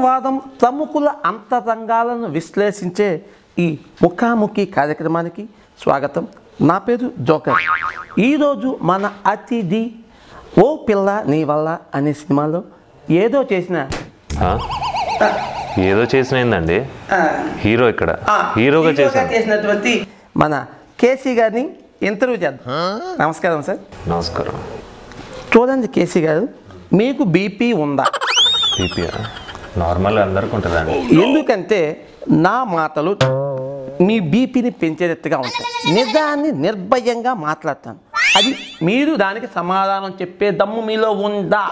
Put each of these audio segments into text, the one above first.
వాదం ప్రముఖుల అంతరంగాలను విశ్లేషించే ఈ ముఖాముఖి కార్యక్రమానికి స్వాగతం. నా పేరు జోకర్. ఈరోజు మన అతిథి ఓ పిల్ల నీ వల్ల అనే సినిమాలో ఏదో చేసినండి హీరో ఇక్కడ హీరోగా చేసినటువంటి మన కేసీ గారిని ఇంటర్వ్యూ చేద్దాం. నమస్కారం సార్. నమస్కారం. చూడండి కేసీ గారు, మీకు బీపీ ఉందా? బీపీ నార్మల్ అందరికి ఉంటుందండి. ఎందుకంటే నా మాటలు మీ బీపీని పెంచేటట్టుగా ఉంటాయి. నిజాన్ని నిర్భయంగా మాట్లాడతాను. అది మీరు దానికి సమాధానం చెప్పే దమ్ము మీలో ఉందా?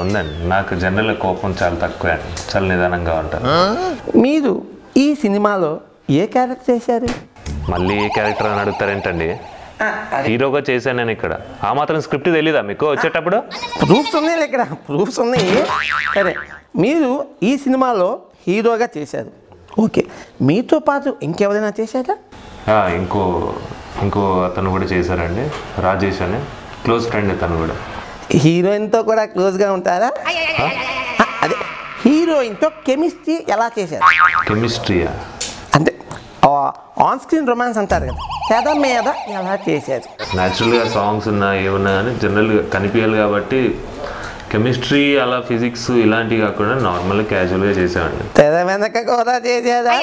ఉందండి. నాకు జనరల్ కోపం చాలా తక్కువ, చాలా నిదానంగా ఉంటాను. మీరు ఈ సినిమాలో ఏ క్యారెక్టర్ చేశారు? మళ్ళీ ఏ క్యారెక్టర్ అని అడుగుతారేంటండి? హీరోగా చేశాను నేను ఇక్కడ. ఆ మాత్రం స్క్రిప్ట్ తెలీదా మీకు వచ్చేటప్పుడు? ప్రూఫ్స్ ఉన్నాయి ఇక్కడ, ప్రూఫ్స్ ఉన్నాయి. సరే, మీరు ఈ సినిమాలో హీరోగా చేశారు. ఓకే, మీతో పాటు ఇంకెవరైనా చేశారా? ఇంకో అతను కూడా చేశారండి, రాజేష్ అని క్లోజ్ ఫ్రెండ్. తను కూడా హీరోయిన్తో కూడా క్లోజ్గా ఉంటారా? అదే హీరోయిన్తో కెమిస్ట్రీ ఎలా చేశారు? కెమిస్ట్రీయా అంటే ఆన్ స్క్రీన్ రొమాన్స్ అంటారు కదా, తెర మీద ఎలా చేశారు? న్యాచురల్గా సాంగ్స్ ఉన్నా ఏమన్నా కానీ జనరల్గా కనిపించాలి కాబట్టి కెమిస్ట్రీ అలా ఫిజిక్స్ ఇలాంటివి కాకుండా నార్మల్గా క్యాజువల్గా చేసామండి. తెర వెనక కూడా చేసేదా?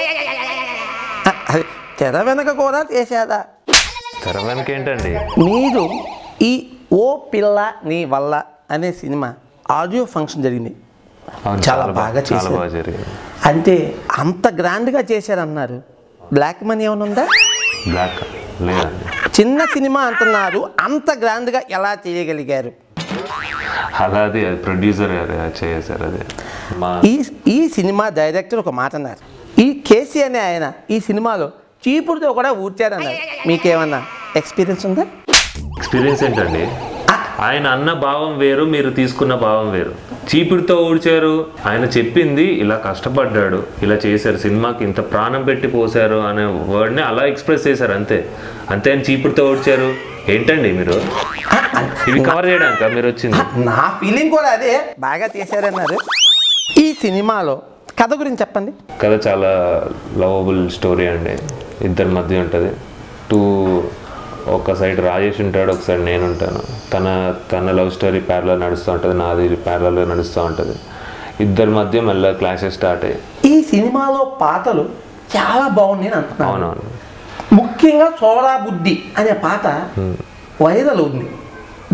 తెర వెనక కూడా చేసేదా? తెర వెనక ఏంటండి? మీరు ఈ ఓ పిల్ల నీ వల్ల అనే సినిమా ఆడియో ఫంక్షన్ జరిగింది, చాలా బాగా చేశారు. అంటే అంత గ్రాండ్గా చేశారన్నారు. బ్లాక్ మనీ ఏమైనా ఉందా? బ్లాక్ లేదండి. చిన్న సినిమా అంటున్నారు, అంత గ్రాండ్గా ఎలా చేయగలిగారు? అలాది ప్రొడ్యూసర్ చేశారు. అదే ఈ సినిమా డైరెక్టర్ ఒక మాట అన్నారు, ఈ కేసీ అనే ఆయన ఈ సినిమాలో చీపుడుతో కూడా ఊడ్చారన్నారు. మీకేమన్నా ఎక్స్పీరియన్స్ ఉందా? ఎక్స్పీరియన్స్ ఏంటండి? ఆయన అన్న భావం వేరు, మీరు తీసుకున్న భావం వేరు. చీపుడుతో ఊడ్చారు, ఆయన చెప్పింది ఇలా కష్టపడ్డాడు, ఇలా చేశారు, సినిమాకి ఇంత ప్రాణం పెట్టి పోశారు అనే వర్డ్ని అలా ఎక్స్ప్రెస్ చేశారు. అంతే ఆయన చీపుడుతో ఊడ్చారు ఏంటండి మీరు? ఇవి కవర్ చేయడానికి మీరు వచ్చింది? నా ఫీలింగ్ కూడా అదే, బాగా చేశారన్నారు. ఈ సినిమాలో కథ గురించి చెప్పండి. కథ చాలా లవబుల్ స్టోరీ అండి. ఇద్దరి మధ్య ఉంటుంది. ఒక సైడ్ రాజేష్ ఉంటాడు, ఒక సైడ్ నేను ఉంటాను. తన లవ్ స్టోరీ ప్యారలల్ నడుస్తూ ఉంటుంది, నాది ప్యారలల్గా నడుస్తూ ఉంటుంది. ఇద్దరి మధ్య మళ్ళీ క్లాషెస్ స్టార్ట్ అయ్యాయి. ఈ సినిమాలో పాటలు చాలా బాగున్నాయి అంటున్నాను. అవునవును. ముఖ్యంగా సోడా బుద్ధి అనే పాట వైరల్ ఉంది.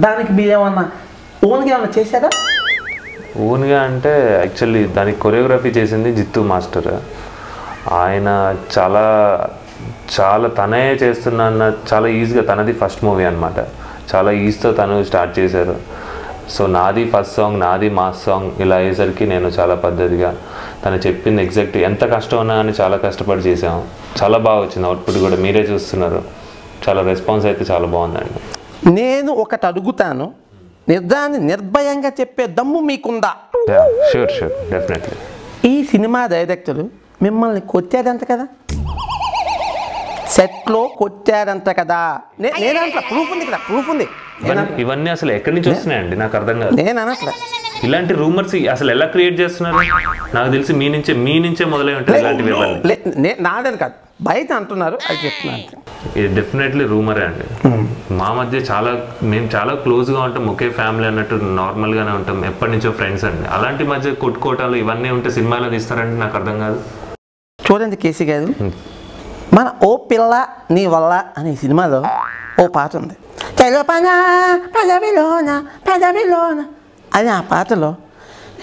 దానికి మీరేమన్నా ఓన్గా ఏమన్నా చేశారా? ఓన్గా అంటే యాక్చువల్లీ దానికి కొరియోగ్రఫీ చేసింది జిత్తు మాస్టర్. ఆయన చాలా తనే చేస్తున్నా చాలా ఈజీగా, తనది ఫస్ట్ మూవీ అనమాట, చాలా ఈజీతో తను స్టార్ట్ చేశారు. సో నాది ఫస్ట్ సాంగ్, నాది మాస్ సాంగ్ ఇలా అయ్యేసరికి నేను చాలా పద్ధతిగా తను చెప్పింది ఎగ్జాక్ట్ ఎంత కష్టం ఉన్నా అని చాలా కష్టపడి చేసాము. చాలా బాగా వచ్చింది అవుట్పుట్ కూడా, మీరే చూస్తున్నారు. చాలా రెస్పాన్స్ అయితే చాలా బాగుందండి. నేను ఒకటి అడుగుతాను, నిజాన్ని నిర్భయంగా చెప్పే దమ్ము మీకుందా? Sure definitely. ఈ సినిమా డైరెక్టర్ మిమ్మల్ని కొట్టాడంట కదా, సెట్లో కొట్టాడంట కదా? నేనంటే ప్రూఫ్ ఉంది, ఇక్కడ ప్రూఫ్ ఉంది. ఇవన్నీ అసలు ఎక్కడి నుంచి వస్తున్నాయండి? నాకు అర్థం కాదు. నేను అనట్లే. ఇలాంటి రూమర్స్ అసలు ఎలా క్రియేట్ చేస్తున్నారు? నాకు తెలిసి మీ నుంచే మొదలై ఉంటుంది ఇలాంటివి. నాదని కాదు, బయట అంటున్నారు, అది చెప్తున్నాను. ఇది డెఫినెట్లీ రూమరే అండి. మా మధ్య మేము చాలా క్లోజ్గా ఉంటాం, ఒకే ఫ్యామిలీ అన్నట్టు నార్మల్గానే ఉంటాం, ఎప్పటి నుంచో ఫ్రెండ్స్ అండి. అలాంటి మధ్య కొట్టుకోవటాలు ఇవన్నీ ఉంటే సినిమాలో తీస్తారండి? నాకు అర్థం కాదు. చూడండి కేసీ గారు, మన ఓ పిల్ల నీ వల్ల అనే సినిమాలో ఓ పాట ఉంది, పదవిలోన అని. ఆ పాటలో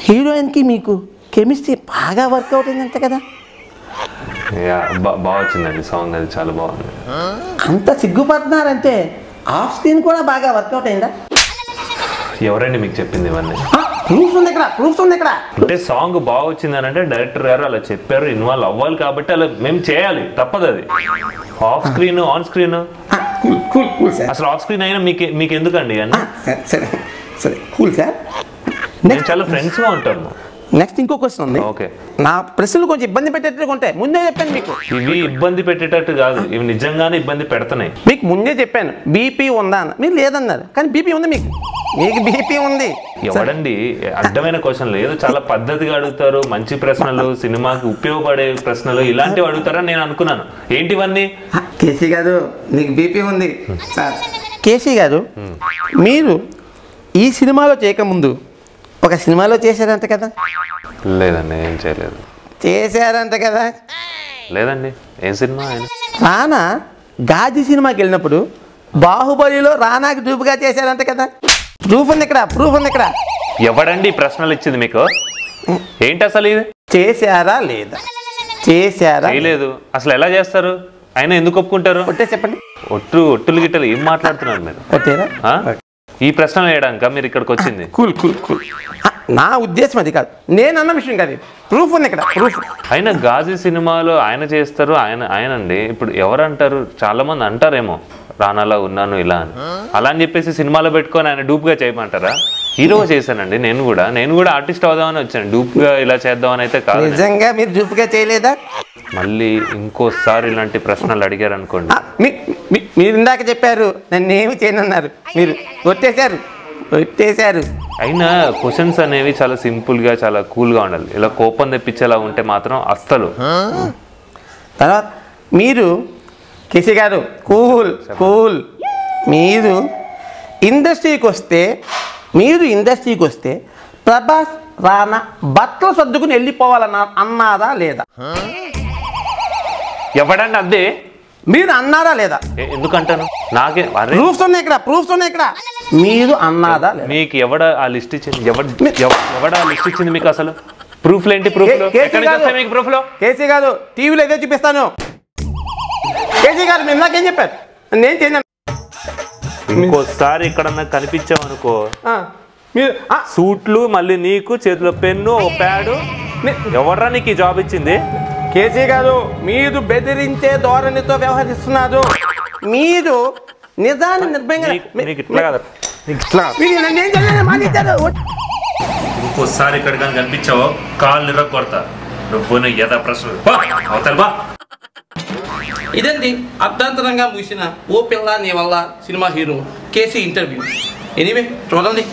హీరోయిన్కి మీకు కెమిస్ట్రీ బాగా వర్కౌట్ అయిందంట కదా? బాగా వచ్చిందండి సాంగ్, అది చాలా బాగుంది. అంత సిగ్గుపడుతున్నారంటే ఆఫ్ స్క్రీన్ కూడా బాగా వర్కౌట్ అయిందా? ఎవరండి మీకు చెప్పింది ఇవన్నీ? ప్రూఫ్స్ ఉంది ఇక్కడ. అంటే సాంగ్ బాగా వచ్చిందని అంటే డైరెక్టర్ గారు అలా చెప్పారు, ఇన్వాల్వ్ అవ్వాలి కాబట్టి అలా మేము చేయాలి, తప్పదు. అది ఆఫ్ స్క్రీన్ ఆన్ స్క్రీన్ అసలు ఆఫ్ స్క్రీన్ అయినా మీకు ఎందుకండి అని? సరే కూల్ సార్, నేను చాలా ఫ్రెండ్స్గా ఉంటాము. నెక్స్ట్ ఇంకో క్వశ్చన్ ఉంది. ఓకే, నా ప్రశ్నలు కొంచెం ఇబ్బంది పెట్టేట్టుగా ఉంటాయి, ముందే చెప్పాను మీకు. ఇవి ఇబ్బంది పెట్టేటట్టు కాదు, ఇవి నిజంగానే ఇబ్బంది పెడుతున్నాయి. మీకు ముందే చెప్పాను బీపీ ఉందా అన్న, మీరు లేదన్నారు, కానీ బీపీ ఉంది మీకు బీపీ ఉంది. ఎవడండి అడ్డమైన క్వశ్చన్లు ఏదో చాలా పద్ధతిగా అడుగుతారు, మంచి ప్రశ్నలు, సినిమాకి ఉపయోగపడే ప్రశ్నలు ఇలాంటివి అడుగుతారని నేను అనుకున్నాను. ఏంటివన్నీ? కేసీ గారు నీకు బీపీ ఉంది సార్. కేసీ గారు మీరు ఈ సినిమాలో చేయకముందు ఒక సినిమాలో చేశారంట కదా? లేదండి, ఏం చేయలేదు. చేశారంట కదా? లేదండి. ఏం సినిమా? రానా గాజీ సినిమాకి వెళ్ళినప్పుడు బాహుబలిలో రానాకి డూపుగా చేశారంట కదా? ప్రూఫ్ ఉంది ఇక్కడ. ఎవడండి ప్రశ్నలు ఇచ్చింది మీకు? ఏంటి అసలు ఇది? చేశారా లేదా? చేశారా? చేయలేదు. అసలు ఎలా చేస్తారు? అయినా ఎందుకు ఒప్పుకుంటారు? ఒట్టే చెప్పండి. ఒట్టులు గిట్టలు ఏం మాట్లాడుతున్నారు మీరు? ఒట్టేరా? ఈ ప్రశ్నలు వేయడానిక మీరు ఇక్కడికి వచ్చింది? కూల్. నా ఉద్దేశం అది కాదు, నేను అన్న విషయం కాదు, ప్రూఫ్ ఉంది ఇక్కడ. ప్రూఫ్ అయినా గాజీ సినిమాలో ఆయన చేస్తారు. ఆయనండి ఇప్పుడు ఎవరు అంటారు? చాలా మంది అంటారేమో రానాలా ఉన్నాను ఇలా అని. అలా అని చెప్పేసి సినిమాలో పెట్టుకొని ఆయన డూప్గా చేయమంటారా? హీరోగా చేశానండి నేను కూడా ఆర్టిస్ట్ అవుదామని వచ్చాను, డూప్గా ఇలా చేద్దామని అయితే కాదు. నిజంగా మీరు డూప్గా చేయలేదా? మళ్ళీ ఇంకోసారి ఇలాంటి ప్రశ్నలు అడిగారు అనుకోండి. మీరు ఇందాక చెప్పారు నన్ను ఏమి చేయనన్నారు, మీరు కొట్టేశారు. అయినా క్వశ్చన్స్ అనేవి చాలా సింపుల్గా చాలా కూల్గా ఉండాలి. ఇలా కోపం తెప్పించేలా ఉంటే మాత్రం అస్సలు. తర్వాత మీరు కేసీ గారు కూల్. మీరు ఇండస్ట్రీకి వస్తే ప్రభాస్ రానా బట్టలు సర్దుకుని వెళ్ళిపోవాలన్నా అన్నారా లేదా? ఎవడండి అదే? మీరు అన్నారా లేదా? ఎందుకంటాను? నాకే ప్రూఫ్స్ ఉన్నాయి ఇక్కడ. మీరు అన్నారా లేదా? మీకు ఎవడ ఆ లిస్ట్ ఇచ్చింది? ఎవడ ఆ లిస్ట్ ఇచ్చింది మీకు? అసలు ప్రూఫ్లు ఏంటి? ప్రూఫ్లో కేసీ గారు టీవీలో ఏదో చూపిస్తాను. కేసీ గారు మీరు నాకేం చెప్పారు? నేను చేయను. ఇంకోసారి ఇక్కడ కనిపించామనుకో మీరు సూట్లు, మళ్ళీ నీకు చేతిలో పెన్ను, ఓ ప్యాడు. ఎవడ్రా నీకు ఈ జాబ్ ఇచ్చింది? కేసీ గారు మీరు బెదిరించే ధోరణితో వ్యవహరిస్తున్నారు. మీరు నిజాన్ని నిర్భయంగా ఇంకోసారి ఇక్కడ కానీ కనిపించావో కాళ్ళు నిరగొడతా. నువ్వు యథా ప్రశ్నలు అవతల బా. ఇదండి అర్ధాంతరంగా ముగిసిన ఓ Pilla Nee Valla cinema hero KC interview. Anyway చూడండి.